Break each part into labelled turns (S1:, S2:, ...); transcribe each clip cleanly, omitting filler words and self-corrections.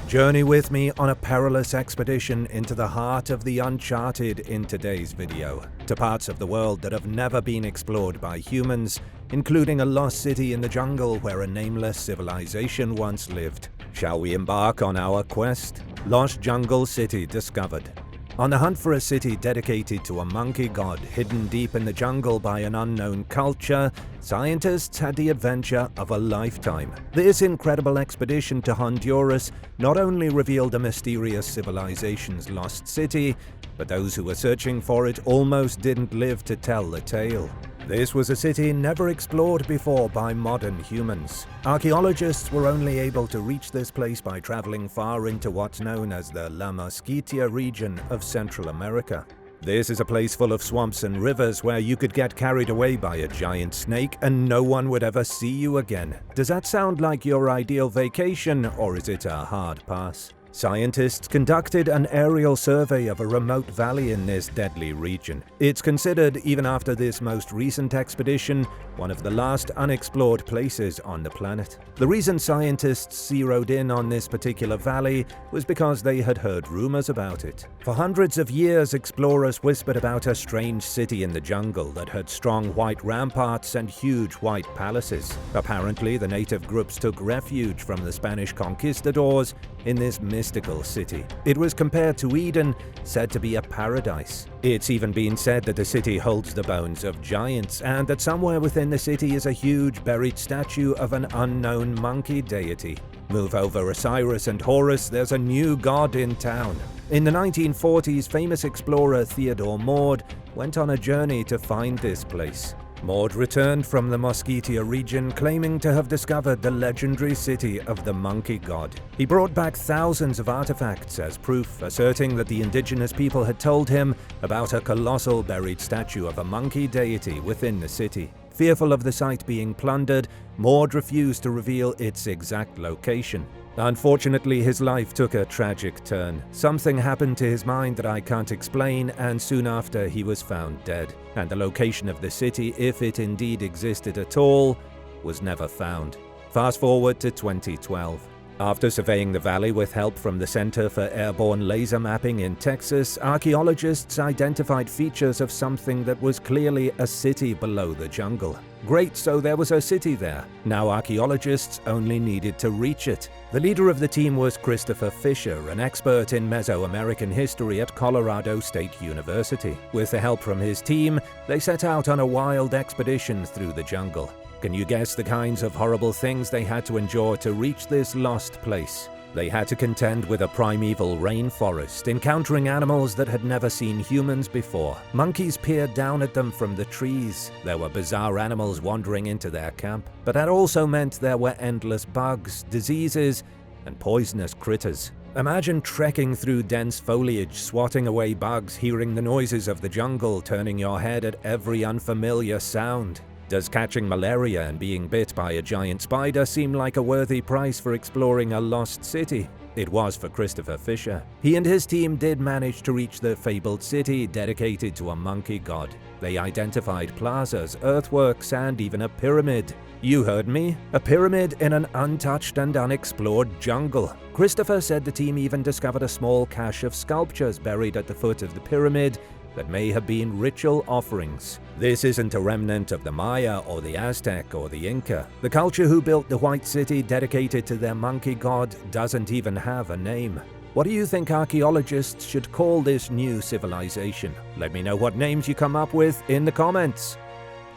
S1: Journey with me on a perilous expedition into the heart of the uncharted in today's video, to parts of the world that have never been explored by humans, including a lost city in the jungle where a nameless civilization once lived. Shall we embark on our quest? Lost Jungle City discovered. On the hunt for a city dedicated to a monkey god hidden deep in the jungle by an unknown culture, scientists had the adventure of a lifetime. This incredible expedition to Honduras not only revealed a mysterious civilization's lost city, but those who were searching for it almost didn't live to tell the tale. This was a city never explored before by modern humans. Archaeologists were only able to reach this place by traveling far into what's known as the La Mosquitia region of Central America. This is a place full of swamps and rivers where you could get carried away by a giant snake and no one would ever see you again. Does that sound like your ideal vacation, or is it a hard pass? Scientists conducted an aerial survey of a remote valley in this deadly region. It's considered, even after this most recent expedition, one of the last unexplored places on the planet. The reason scientists zeroed in on this particular valley was because they had heard rumors about it. For hundreds of years, explorers whispered about a strange city in the jungle that had strong white ramparts and huge white palaces. Apparently, the native groups took refuge from the Spanish conquistadors in this mystical city. It was compared to Eden, said to be a paradise. It's even been said that the city holds the bones of giants, and that somewhere within the city is a huge buried statue of an unknown monkey deity. Move over Osiris and Horus, there's a new god in town. In the 1940s, famous explorer Theodore Maud went on a journey to find this place. Maud returned from the Mosquitia region claiming to have discovered the legendary city of the monkey god. He brought back thousands of artifacts as proof, asserting that the indigenous people had told him about a colossal buried statue of a monkey deity within the city. Fearful of the site being plundered, Maud refused to reveal its exact location. Unfortunately, his life took a tragic turn. Something happened to his mind that I can't explain, and soon after he was found dead. And the location of the city, if it indeed existed at all, was never found. Fast forward to 2012. After surveying the valley with help from the Center for Airborne Laser Mapping in Texas, archaeologists identified features of something that was clearly a city below the jungle. Great, so there was a city there. Now archaeologists only needed to reach it. The leader of the team was Christopher Fisher, an expert in Mesoamerican history at Colorado State University. With the help from his team, they set out on a wild expedition through the jungle. Can you guess the kinds of horrible things they had to endure to reach this lost place? They had to contend with a primeval rainforest, encountering animals that had never seen humans before. Monkeys peered down at them from the trees. There were bizarre animals wandering into their camp, but that also meant there were endless bugs, diseases, and poisonous critters. Imagine trekking through dense foliage, swatting away bugs, hearing the noises of the jungle, turning your head at every unfamiliar sound. Does catching malaria and being bit by a giant spider seem like a worthy price for exploring a lost city? It was for Christopher Fisher. He and his team did manage to reach the fabled city dedicated to a monkey god. They identified plazas, earthworks, and even a pyramid. You heard me, a pyramid in an untouched and unexplored jungle. Christopher said the team even discovered a small cache of sculptures buried at the foot of the pyramid that may have been ritual offerings. This isn't a remnant of the Maya or the Aztec or the Inca. The culture who built the White City dedicated to their monkey god doesn't even have a name. What do you think archaeologists should call this new civilization? Let me know what names you come up with in the comments.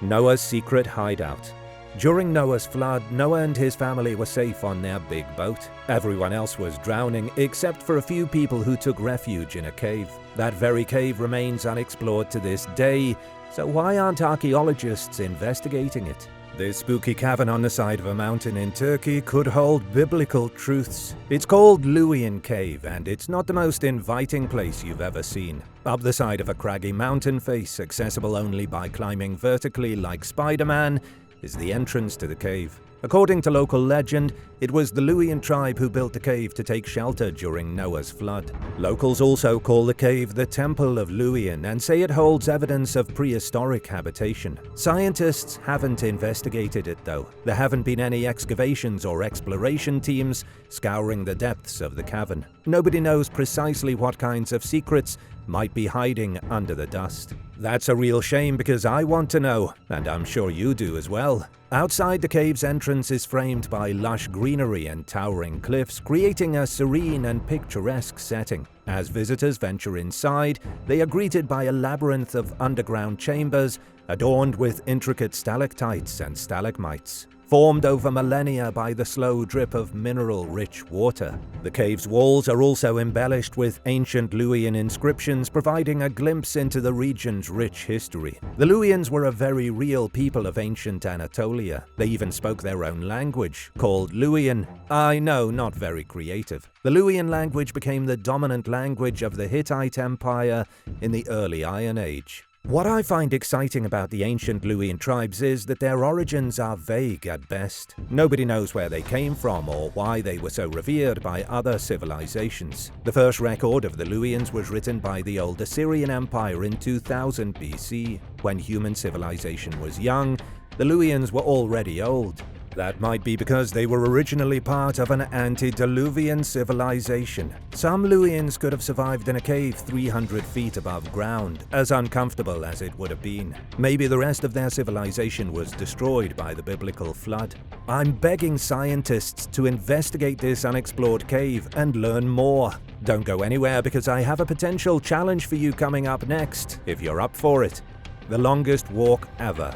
S1: Noah's secret hideout. During Noah's flood, Noah and his family were safe on their big boat. Everyone else was drowning, except for a few people who took refuge in a cave. That very cave remains unexplored to this day, so why aren't archaeologists investigating it? This spooky cavern on the side of a mountain in Turkey could hold biblical truths. It's called Luwian Cave, and it's not the most inviting place you've ever seen. Up the side of a craggy mountain face, accessible only by climbing vertically like Spider-Man, is the entrance to the cave. According to local legend, it was the Luwian tribe who built the cave to take shelter during Noah's flood. Locals also call the cave the Temple of Luwian and say it holds evidence of prehistoric habitation. Scientists haven't investigated it though. There haven't been any excavations or exploration teams scouring the depths of the cavern. Nobody knows precisely what kinds of secrets might be hiding under the dust. That's a real shame because I want to know, and I'm sure you do as well. Outside the cave's entrance is framed by lush greenery and towering cliffs, creating a serene and picturesque setting. As visitors venture inside, they are greeted by a labyrinth of underground chambers adorned with intricate stalactites and stalagmites, formed over millennia by the slow drip of mineral-rich water. The cave's walls are also embellished with ancient Luwian inscriptions, providing a glimpse into the region's rich history. The Luwians were a very real people of ancient Anatolia. They even spoke their own language, called Luwian. I know, not very creative. The Luwian language became the dominant language of the Hittite Empire in the early Iron Age. What I find exciting about the ancient Luwian tribes is that their origins are vague at best. Nobody knows where they came from or why they were so revered by other civilizations. The first record of the Luwians was written by the old Assyrian Empire in 2000 BC. When human civilization was young, the Luwians were already old. That might be because they were originally part of an antediluvian civilization. Some Luwians could have survived in a cave 300 feet above ground, as uncomfortable as it would have been. Maybe the rest of their civilization was destroyed by the biblical flood. I'm begging scientists to investigate this unexplored cave and learn more. Don't go anywhere because I have a potential challenge for you coming up next, if you're up for it. The longest walk ever.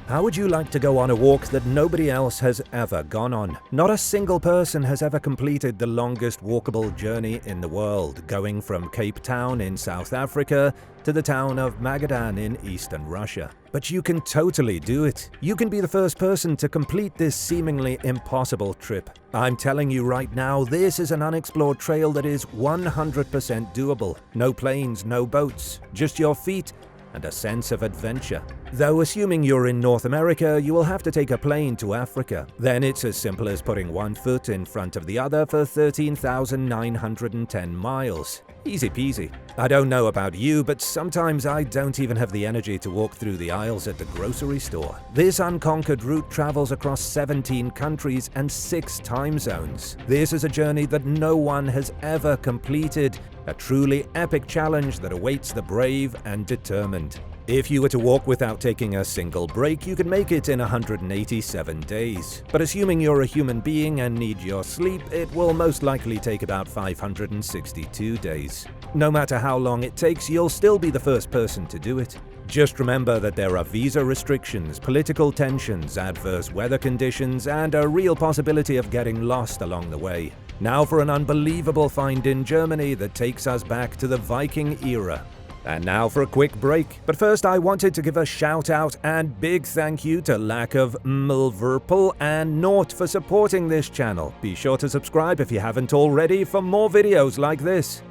S1: How would you like to go on a walk that nobody else has ever gone on? Not a single person has ever completed the longest walkable journey in the world, going from Cape Town in South Africa to the town of Magadan in eastern Russia. But you can totally do it. You can be the first person to complete this seemingly impossible trip. I'm telling you right now, this is an unexplored trail that is 100% doable. No planes, no boats, just your feet and a sense of adventure. Though assuming you're in North America, you will have to take a plane to Africa. Then it's as simple as putting one foot in front of the other for 13,910 miles. Easy peasy. I don't know about you, but sometimes I don't even have the energy to walk through the aisles at the grocery store. This unconquered route travels across 17 countries and 6 time zones. This is a journey that no one has ever completed, a truly epic challenge that awaits the brave and determined. If you were to walk without taking a single break, you could make it in 187 days. But assuming you're a human being and need your sleep, it will most likely take about 562 days. No matter how long it takes, you'll still be the first person to do it. Just remember that there are visa restrictions, political tensions, adverse weather conditions, and a real possibility of getting lost along the way. Now for an unbelievable find in Germany that takes us back to the Viking era. And now for a quick break. But first I wanted to give a shout out and big thank you to Lack of Milverpool and Nort for supporting this channel. Be sure to subscribe if you haven't already for more videos like this.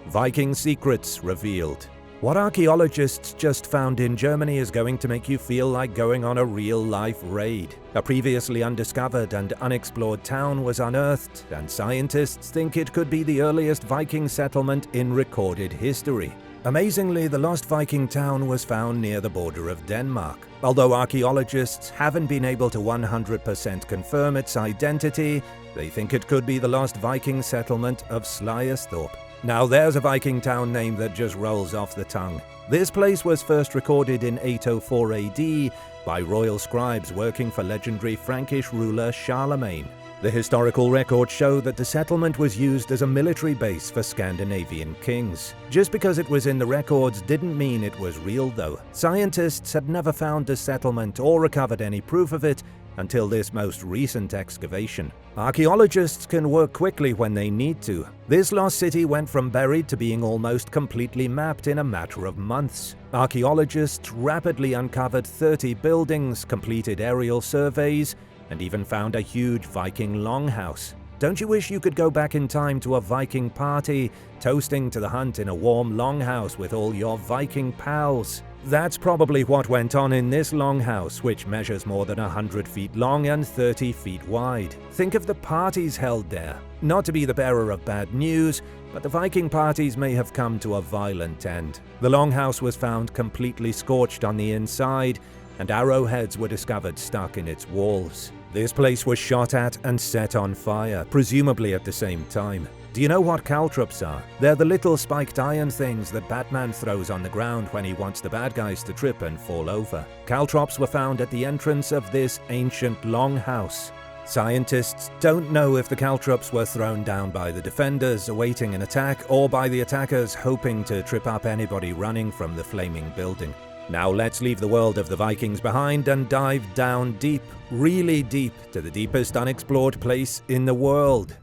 S1: Viking secrets revealed. What archaeologists just found in Germany is going to make you feel like going on a real-life raid. A previously undiscovered and unexplored town was unearthed, and scientists think it could be the earliest Viking settlement in recorded history. Amazingly, the lost Viking town was found near the border of Denmark. Although archaeologists haven't been able to 100% confirm its identity, they think it could be the lost Viking settlement of Slyersthorp. Now there's a Viking town name that just rolls off the tongue. This place was first recorded in 804 AD by royal scribes working for legendary Frankish ruler Charlemagne. The historical records show that the settlement was used as a military base for Scandinavian kings. Just because it was in the records didn't mean it was real though. Scientists had never found the settlement or recovered any proof of it until this most recent excavation. Archaeologists can work quickly when they need to. This lost city went from buried to being almost completely mapped in a matter of months. Archaeologists rapidly uncovered 30 buildings, completed aerial surveys, and even found a huge Viking longhouse. Don't you wish you could go back in time to a Viking party, toasting to the hunt in a warm longhouse with all your Viking pals? That's probably what went on in this longhouse, which measures more than 100 feet long and 30 feet wide. Think of the parties held there. Not to be the bearer of bad news, but the Viking parties may have come to a violent end. The longhouse was found completely scorched on the inside, and arrowheads were discovered stuck in its walls. This place was shot at and set on fire, presumably at the same time. Do you know what caltrops are? They're the little spiked iron things that Batman throws on the ground when he wants the bad guys to trip and fall over. Caltrops were found at the entrance of this ancient longhouse. Scientists don't know if the caltrops were thrown down by the defenders awaiting an attack or by the attackers hoping to trip up anybody running from the flaming building. Now let's leave the world of the Vikings behind and dive down deep, really deep, to the deepest unexplored place in the world.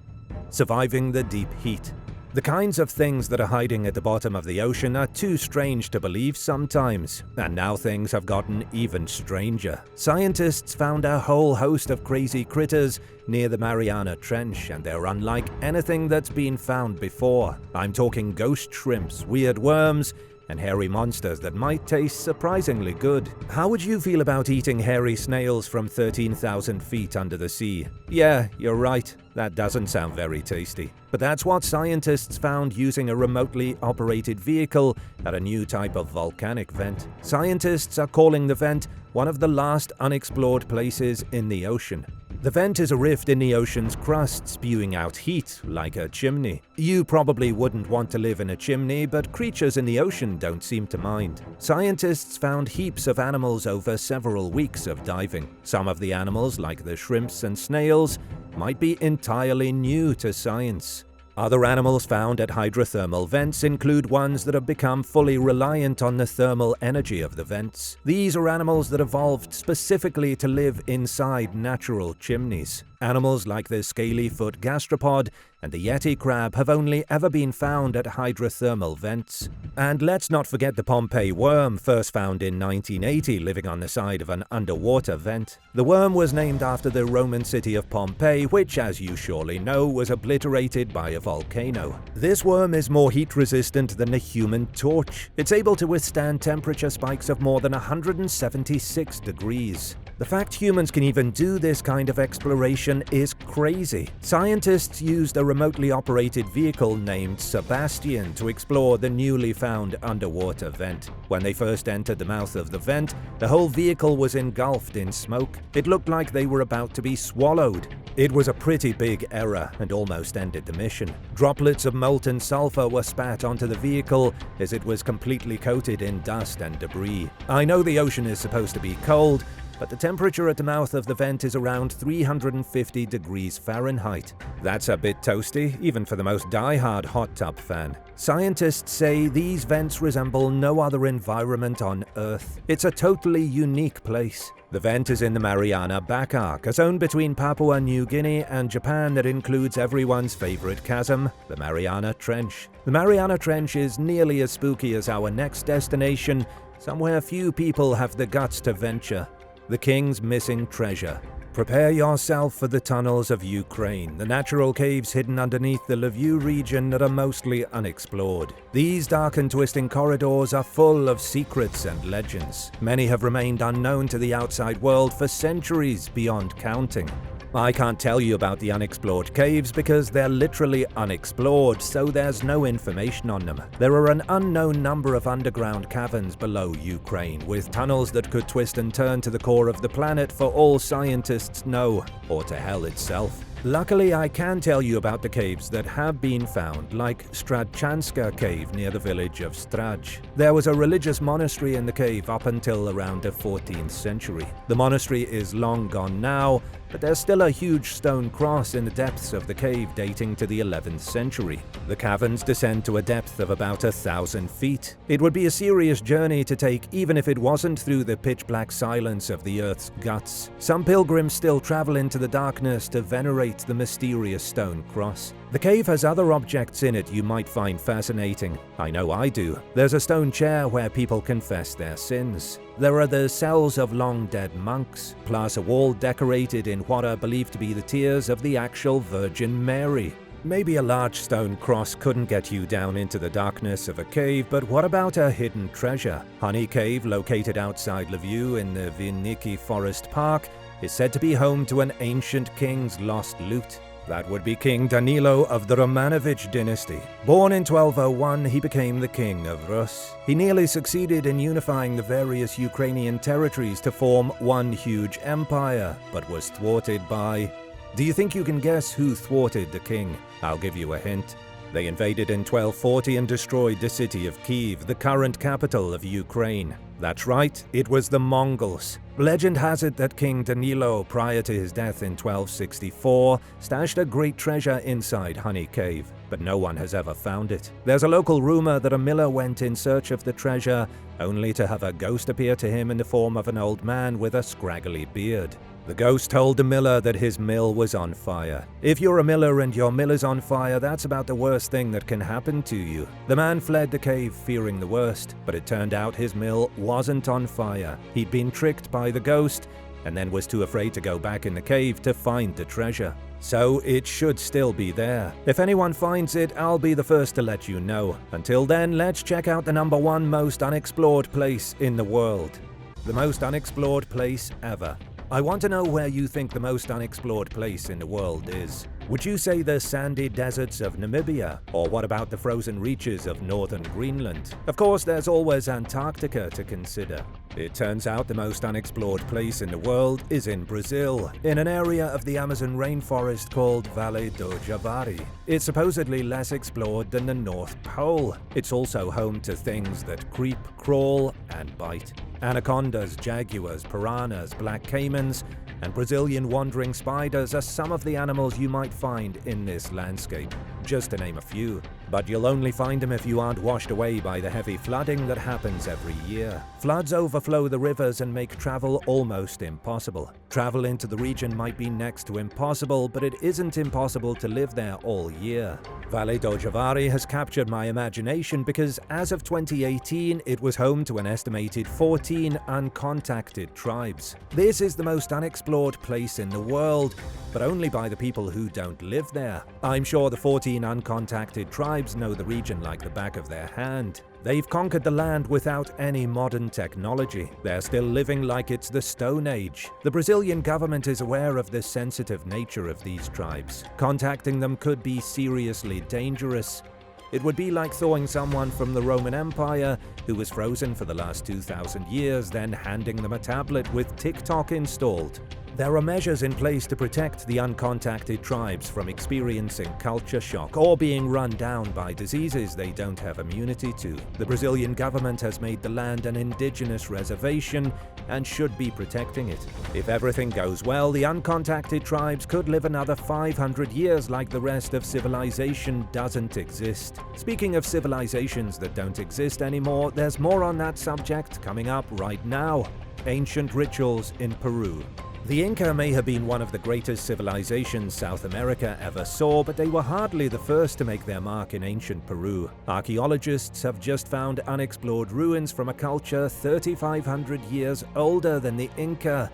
S1: Surviving the deep heat. The kinds of things that are hiding at the bottom of the ocean are too strange to believe sometimes, and now things have gotten even stranger. Scientists found a whole host of crazy critters near the Mariana Trench, and they're unlike anything that's been found before. I'm talking ghost shrimps, weird worms, and hairy monsters that might taste surprisingly good. How would you feel about eating hairy snails from 13,000 feet under the sea? Yeah, you're right, that doesn't sound very tasty. But that's what scientists found using a remotely operated vehicle at a new type of volcanic vent. Scientists are calling the vent one of the last unexplored places in the ocean. The vent is a rift in the ocean's crust, spewing out heat like a chimney. You probably wouldn't want to live in a chimney, but creatures in the ocean don't seem to mind. Scientists found heaps of animals over several weeks of diving. Some of the animals, like the shrimps and snails, might be entirely new to science. Other animals found at hydrothermal vents include ones that have become fully reliant on the thermal energy of the vents. These are animals that evolved specifically to live inside natural chimneys. Animals like the scaly-foot gastropod and the yeti crab have only ever been found at hydrothermal vents. And let's not forget the Pompeii worm, first found in 1980 living on the side of an underwater vent. The worm was named after the Roman city of Pompeii, which, as you surely know, was obliterated by a volcano. This worm is more heat-resistant than the Human Torch. It's able to withstand temperature spikes of more than 176 degrees. The fact humans can even do this kind of exploration is crazy. Scientists used a remotely operated vehicle named Sebastian to explore the newly found underwater vent. When they first entered the mouth of the vent, the whole vehicle was engulfed in smoke. It looked like they were about to be swallowed. It was a pretty big error and almost ended the mission. Droplets of molten sulfur were spat onto the vehicle as it was completely coated in dust and debris. I know the ocean is supposed to be cold, but the temperature at the mouth of the vent is around 350 degrees Fahrenheit. That's a bit toasty, even for the most die-hard hot tub fan. Scientists say these vents resemble no other environment on Earth. It's a totally unique place. The vent is in the Mariana Back Arc, a zone between Papua New Guinea and Japan that includes everyone's favorite chasm, the Mariana Trench. The Mariana Trench is nearly as spooky as our next destination, somewhere few people have the guts to venture. The King's Missing Treasure. Prepare yourself for the tunnels of Ukraine, the natural caves hidden underneath the Lviv region that are mostly unexplored. These dark and twisting corridors are full of secrets and legends. Many have remained unknown to the outside world for centuries beyond counting. I can't tell you about the unexplored caves because they're literally unexplored, so there's no information on them. There are an unknown number of underground caverns below Ukraine, with tunnels that could twist and turn to the core of the planet for all scientists know, or to hell itself. Luckily, I can tell you about the caves that have been found, like Stradchanska cave near the village of Straj. There was a religious monastery in the cave up until around the 14th century. The monastery is long gone now, but there's still a huge stone cross in the depths of the cave dating to the 11th century. The caverns descend to a depth of about 1,000 feet. It would be a serious journey to take even if it wasn't through the pitch-black silence of the Earth's guts. Some pilgrims still travel into the darkness to venerate the mysterious stone cross. The cave has other objects in it you might find fascinating. I know I do. There's a stone chair where people confess their sins. There are the cells of long-dead monks, plus a wall decorated in what are believed to be the tears of the actual Virgin Mary. Maybe a large stone cross couldn't get you down into the darkness of a cave, but what about a hidden treasure? Honey Cave, located outside Lviv in the Viking Forest Park, is said to be home to an ancient king's lost loot. That would be King Danilo of the Romanovich dynasty. Born in 1201, he became the king of Rus. He nearly succeeded in unifying the various Ukrainian territories to form one huge empire, but was thwarted by... Do you think you can guess who thwarted the king? I'll give you a hint. They invaded in 1240 and destroyed the city of Kiev, the current capital of Ukraine. That's right, it was the Mongols. Legend has it that King Danilo, prior to his death in 1264, stashed a great treasure inside Honey Cave, but no one has ever found it. There's a local rumor that a miller went in search of the treasure, only to have a ghost appear to him in the form of an old man with a scraggly beard. The ghost told the miller that his mill was on fire. If you're a miller and your mill is on fire, that's about the worst thing that can happen to you. The man fled the cave fearing the worst, but it turned out his mill wasn't on fire. He'd been tricked by the ghost, and then was too afraid to go back in the cave to find the treasure. So it should still be there. If anyone finds it, I'll be the first to let you know. Until then, let's check out the #1 most unexplored place in the world. The most unexplored place ever. I want to know where you think the most unexplored place in the world is. Would you say the sandy deserts of Namibia? Or what about the frozen reaches of northern Greenland? Of course, there's always Antarctica to consider. It turns out the most unexplored place in the world is in Brazil, in an area of the Amazon rainforest called Vale do Javari. It's supposedly less explored than the North Pole. It's also home to things that creep, crawl, and bite. Anacondas, jaguars, piranhas, black caimans, and Brazilian wandering spiders are some of the animals you might find in this landscape, just to name a few. But you'll only find them if you aren't washed away by the heavy flooding that happens every year. Floods overflow the rivers and make travel almost impossible. Travel into the region might be next to impossible, but it isn't impossible to live there all year. Vale do Javari has captured my imagination because as of 2018, it was home to an estimated 14 uncontacted tribes. This is the most unexplored place in the world, but only by the people who don't live there. I'm sure the 14 uncontacted tribes know the region like the back of their hand. They've conquered the land without any modern technology. They're still living like it's the Stone Age. The Brazilian government is aware of the sensitive nature of these tribes. Contacting them could be seriously dangerous. It would be like thawing someone from the Roman Empire who was frozen for the last 2,000 years, then handing them a tablet with TikTok installed. There are measures in place to protect the uncontacted tribes from experiencing culture shock or being run down by diseases they don't have immunity to. The Brazilian government has made the land an indigenous reservation and should be protecting it. If everything goes well, the uncontacted tribes could live another 500 years like the rest of civilization doesn't exist. Speaking of civilizations that don't exist anymore, there's more on that subject coming up right now. Ancient rituals in Peru. The Inca may have been one of the greatest civilizations South America ever saw, but they were hardly the first to make their mark in ancient Peru. Archaeologists have just found unexplored ruins from a culture 3,500 years older than the Inca.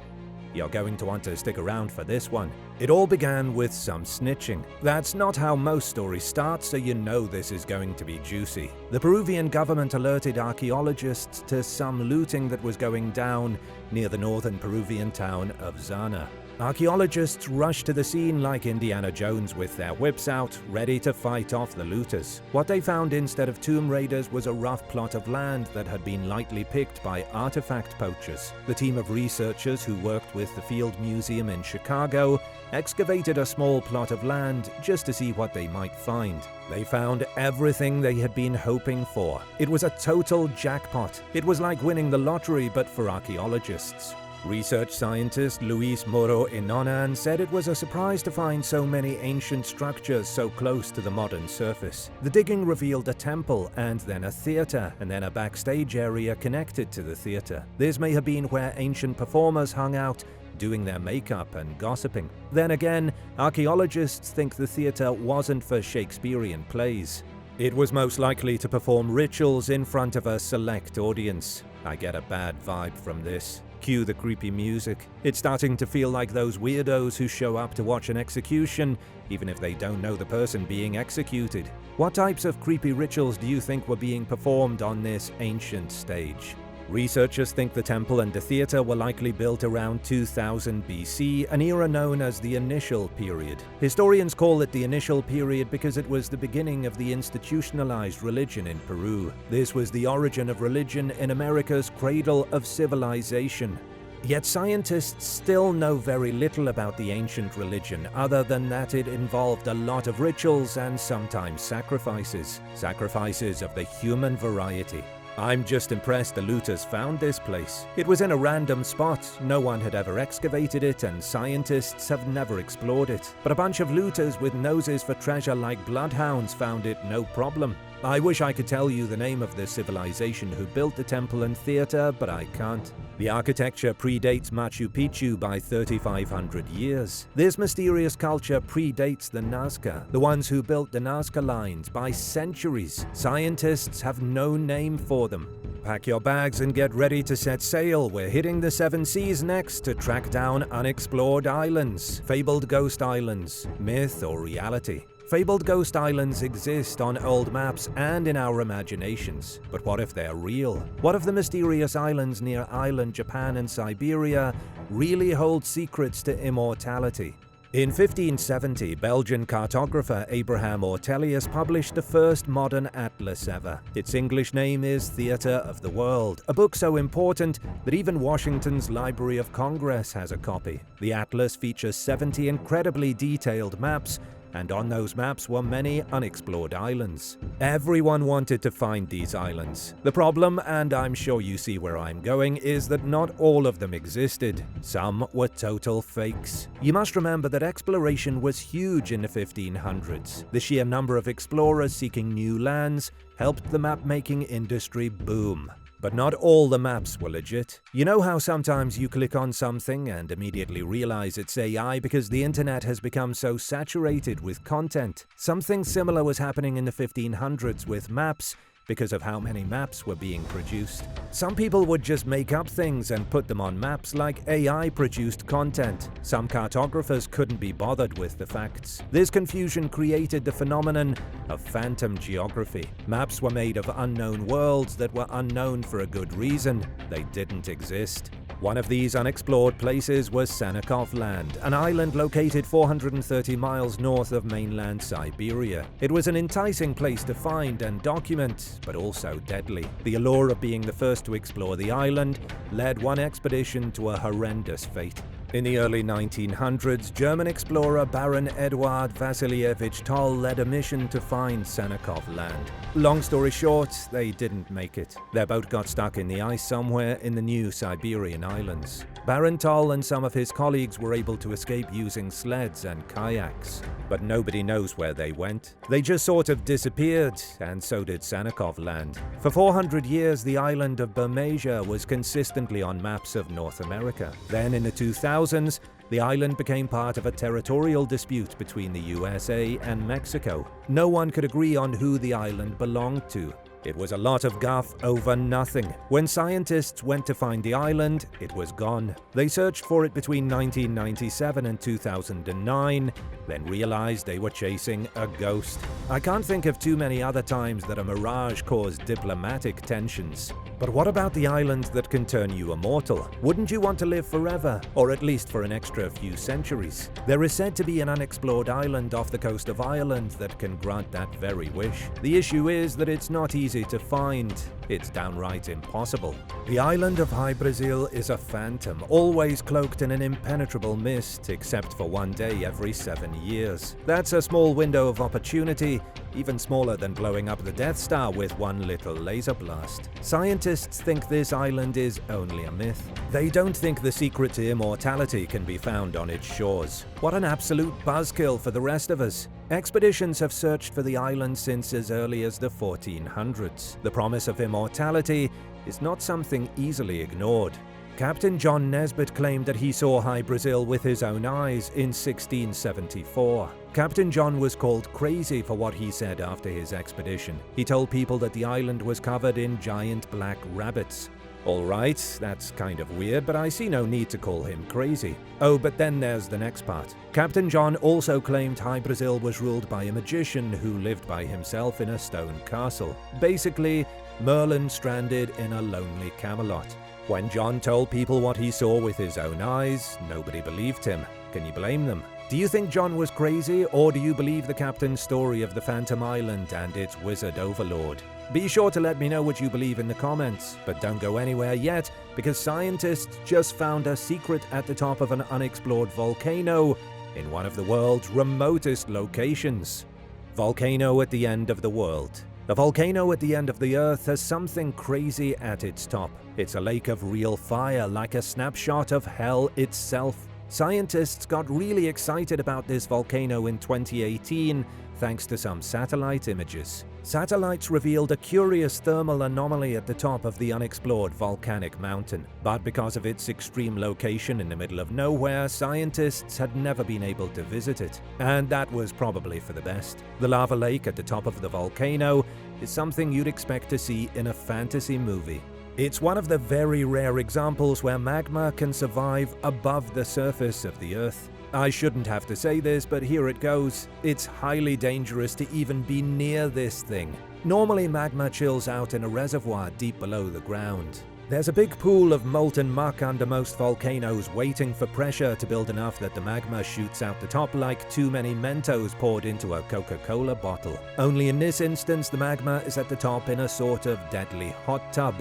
S1: You're going to want to stick around for this one. It all began with some snitching. That's not how most stories start, so you know this is going to be juicy. The Peruvian government alerted archaeologists to some looting that was going down near the northern Peruvian town of Zana. Archaeologists rushed to the scene like Indiana Jones with their whips out, ready to fight off the looters. What they found instead of tomb raiders was a rough plot of land that had been lightly picked by artifact poachers. The team of researchers who worked with the Field Museum in Chicago excavated a small plot of land just to see what they might find. They found everything they had been hoping for. It was a total jackpot. It was like winning the lottery, but for archaeologists. Research scientist Luis Moro Inonan said it was a surprise to find so many ancient structures so close to the modern surface. The digging revealed a temple and then a theater and then a backstage area connected to the theater. This may have been where ancient performers hung out, doing their makeup and gossiping. Then again, archaeologists think the theater wasn't for Shakespearean plays. It was most likely to perform rituals in front of a select audience. I get a bad vibe from this. Cue the creepy music. It's starting to feel like those weirdos who show up to watch an execution, even if they don't know the person being executed. What types of creepy rituals do you think were being performed on this ancient stage? Researchers think the temple and the theater were likely built around 2000 BC, an era known as the Initial Period. Historians call it the Initial Period because it was the beginning of the institutionalized religion in Peru. This was the origin of religion in America's cradle of civilization. Yet scientists still know very little about the ancient religion, other than that it involved a lot of rituals and sometimes sacrifices. Sacrifices of the human variety. I'm just impressed the looters found this place. It was in a random spot, no one had ever excavated it, and scientists have never explored it. But a bunch of looters with noses for treasure like bloodhounds found it no problem. I wish I could tell you the name of the civilization who built the temple and theater, but I can't. The architecture predates Machu Picchu by 3,500 years. This mysterious culture predates the Nazca, the ones who built the Nazca lines, by centuries. Scientists have no name for them. Pack your bags and get ready to set sail. We're hitting the 7 seas next to track down unexplored islands. Fabled ghost islands, myth or reality? Fabled ghost islands exist on old maps and in our imaginations. But what if they're real? What if the mysterious islands near Ireland, Japan, and Siberia really hold secrets to immortality? In 1570, Belgian cartographer Abraham Ortelius published the first modern atlas ever. Its English name is Theatre of the World, a book so important that even Washington's Library of Congress has a copy. The atlas features 70 incredibly detailed maps, and on those maps were many unexplored islands. Everyone wanted to find these islands. The problem, and I'm sure you see where I'm going, is that not all of them existed. Some were total fakes. You must remember that exploration was huge in the 1500s. The sheer number of explorers seeking new lands helped the map-making industry boom. But not all the maps were legit. You know how sometimes you click on something and immediately realize it's AI because the internet has become so saturated with content? Something similar was happening in the 1500s with maps, because of how many maps were being produced. Some people would just make up things and put them on maps like AI-produced content. Some cartographers couldn't be bothered with the facts. This confusion created the phenomenon of phantom geography. Maps were made of unknown worlds that were unknown for a good reason. They didn't exist. One of these unexplored places was Sanakov Land, an island located 430 miles north of mainland Siberia. It was an enticing place to find and document, but also deadly. The allure of being the first to explore the island led one expedition to a horrendous fate. In the early 1900s, German explorer Baron Eduard Vasilievich Toll led a mission to find Sanakov Land. Long story short, they didn't make it. Their boat got stuck in the ice somewhere in the new Siberian islands. Baron Toll and some of his colleagues were able to escape using sleds and kayaks. But nobody knows where they went. They just sort of disappeared, and so did Sanakov Land. For 400 years, the island of Burmesia was consistently on maps of North America. Then in the 2000s, the island became part of a territorial dispute between the USA and Mexico. No one could agree on who the island belonged to. It was a lot of guff over nothing. When scientists went to find the island, it was gone. They searched for it between 1997 and 2009, then realized they were chasing a ghost. I can't think of too many other times that a mirage caused diplomatic tensions. But what about the island that can turn you immortal? Wouldn't you want to live forever, or at least for an extra few centuries? There is said to be an unexplored island off the coast of Ireland that can grant that very wish. The issue is that it's not easy to find. It's downright impossible. The island of High Brazil is a phantom, always cloaked in an impenetrable mist, except for one day every 7 years. That's a small window of opportunity, even smaller than blowing up the Death Star with one little laser blast. Scientists think this island is only a myth. They don't think the secret to immortality can be found on its shores. What an absolute buzzkill for the rest of us. Expeditions have searched for the island since as early as the 1400s. The promise of immortality is not something easily ignored. Captain John Nesbitt claimed that he saw High Brazil with his own eyes in 1674. Captain John was called crazy for what he said after his expedition. He told people that the island was covered in giant black rabbits. Alright, that's kind of weird, but I see no need to call him crazy. Oh, but then there's the next part. Captain John also claimed High Brazil was ruled by a magician who lived by himself in a stone castle. Basically, Merlin stranded in a lonely Camelot. When John told people what he saw with his own eyes, nobody believed him. Can you blame them? Do you think John was crazy, or do you believe the captain's story of the Phantom Island and its wizard overlord? Be sure to let me know what you believe in the comments, but don't go anywhere yet, because scientists just found a secret at the top of an unexplored volcano in one of the world's remotest locations. Volcano at the end of the world. A volcano at the end of the Earth has something crazy at its top. It's a lake of real fire, like a snapshot of hell itself. Scientists got really excited about this volcano in 2018 thanks to some satellite images. Satellites revealed a curious thermal anomaly at the top of the unexplored volcanic mountain, but because of its extreme location in the middle of nowhere, scientists had never been able to visit it. And that was probably for the best. The lava lake at the top of the volcano is something you'd expect to see in a fantasy movie. It's one of the very rare examples where magma can survive above the surface of the Earth. I shouldn't have to say this, but here it goes. It's highly dangerous to even be near this thing. Normally, magma chills out in a reservoir deep below the ground. There's a big pool of molten muck under most volcanoes waiting for pressure to build enough that the magma shoots out the top like too many Mentos poured into a Coca-Cola bottle. Only in this instance, the magma is at the top in a sort of deadly hot tub.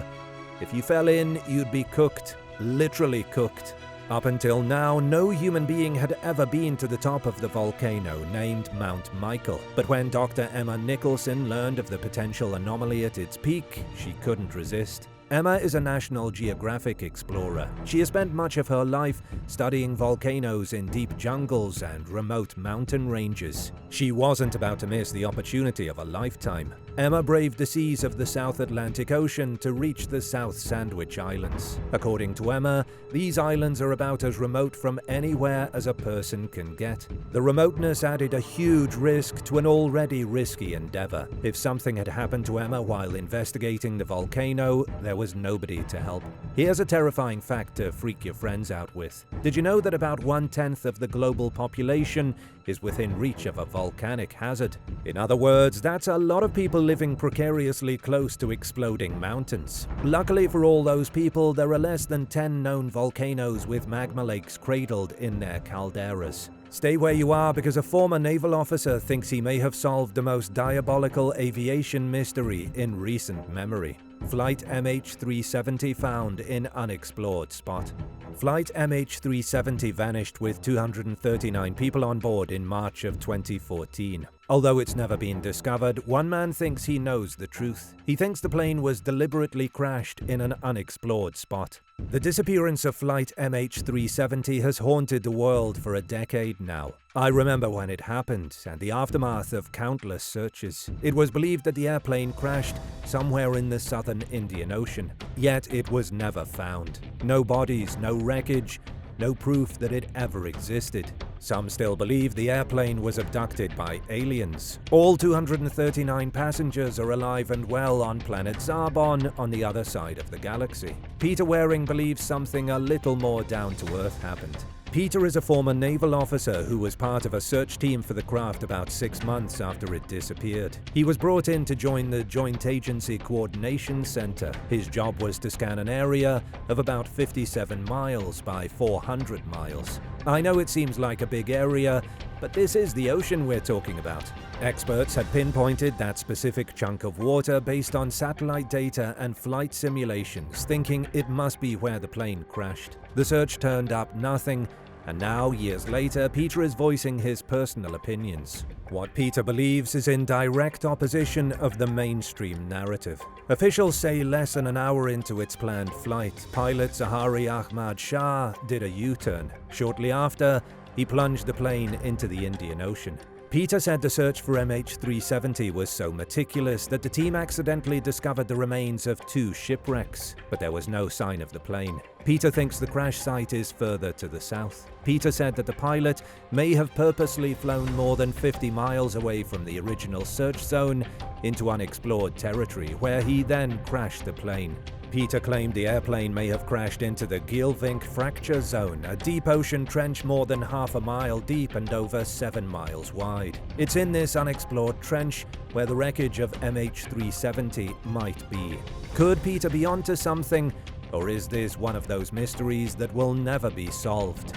S1: If you fell in, you'd be cooked. Literally cooked. Up until now, no human being had ever been to the top of the volcano named Mount Michael. But when Dr. Emma Nicholson learned of the potential anomaly at its peak, she couldn't resist. Emma is a National Geographic explorer. She has spent much of her life studying volcanoes in deep jungles and remote mountain ranges. She wasn't about to miss the opportunity of a lifetime. Emma braved the seas of the South Atlantic Ocean to reach the South Sandwich Islands. According to Emma, these islands are about as remote from anywhere as a person can get. The remoteness added a huge risk to an already risky endeavor. If something had happened to Emma while investigating the volcano, there was nobody to help. Here's a terrifying fact to freak your friends out with. Did you know that about 1/10 of the global population is within reach of a volcanic hazard? In other words, that's a lot of people living precariously close to exploding mountains. Luckily for all those people, there are less than 10 known volcanoes with magma lakes cradled in their calderas. Stay where you are, because a former naval officer thinks he may have solved the most diabolical aviation mystery in recent memory. Flight MH370 found in unexplored spot. Flight MH370 vanished with 239 people on board in March of 2014. Although it's never been discovered, one man thinks he knows the truth. He thinks the plane was deliberately crashed in an unexplored spot. The disappearance of Flight MH370 has haunted the world for a decade now. I remember when it happened and the aftermath of countless searches. It was believed that the airplane crashed somewhere in the southern Indian Ocean. Yet it was never found. No bodies, no wreckage, no proof that it ever existed. Some still believe the airplane was abducted by aliens. All 239 passengers are alive and well on planet Zarbon on the other side of the galaxy. Peter Waring believes something a little more down to earth happened. Peter is a former naval officer who was part of a search team for the craft about 6 months after it disappeared. He was brought in to join the Joint Agency Coordination Center. His job was to scan an area of about 57 miles by 400 miles. I know it seems like a big area, but this is the ocean we're talking about. Experts had pinpointed that specific chunk of water based on satellite data and flight simulations, thinking it must be where the plane crashed. The search turned up nothing, and now, years later, Peter is voicing his personal opinions. What Peter believes is in direct opposition of the mainstream narrative. Officials say less than an hour into its planned flight, pilot Zahari Ahmad Shah did a U-turn. Shortly after, he plunged the plane into the Indian Ocean. Peter said the search for MH370 was so meticulous that the team accidentally discovered the remains of 2 shipwrecks, but there was no sign of the plane. Peter thinks the crash site is further to the south. Peter said that the pilot may have purposely flown more than 50 miles away from the original search zone into unexplored territory, where he then crashed the plane. Peter claimed the airplane may have crashed into the Viking fracture zone, a deep ocean trench more than half a mile deep and over 7 miles wide. It's in this unexplored trench where the wreckage of MH370 might be. Could Peter be onto something, or is this one of those mysteries that will never be solved?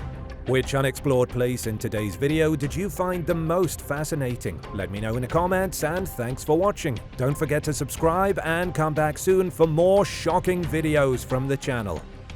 S1: Which unexplored place in today's video did you find the most fascinating? Let me know in the comments, and thanks for watching. Don't forget to subscribe and come back soon for more shocking videos from the channel.